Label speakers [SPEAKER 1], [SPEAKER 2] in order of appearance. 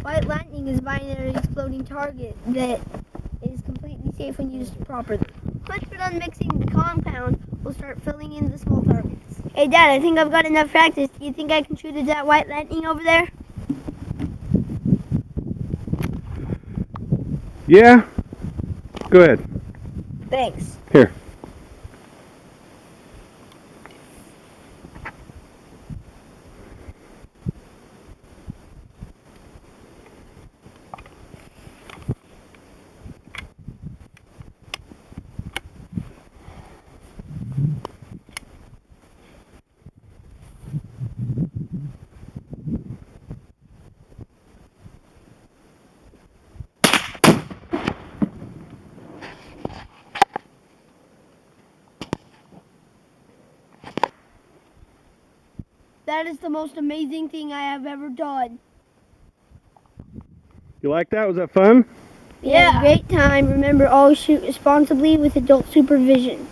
[SPEAKER 1] White lightning is a binary exploding target that is completely safe when used properly. Once we're done mixing the compound, we'll start filling in the small targets. Hey Dad, I think I've got enough practice. Do you think I can shoot at that white lightning over there?
[SPEAKER 2] Yeah? Go ahead.
[SPEAKER 1] Thanks.
[SPEAKER 2] Here.
[SPEAKER 1] That is the most amazing thing I have ever done.
[SPEAKER 2] You like that? Was that fun?
[SPEAKER 1] Yeah. Great time. Remember, always shoot responsibly with adult supervision.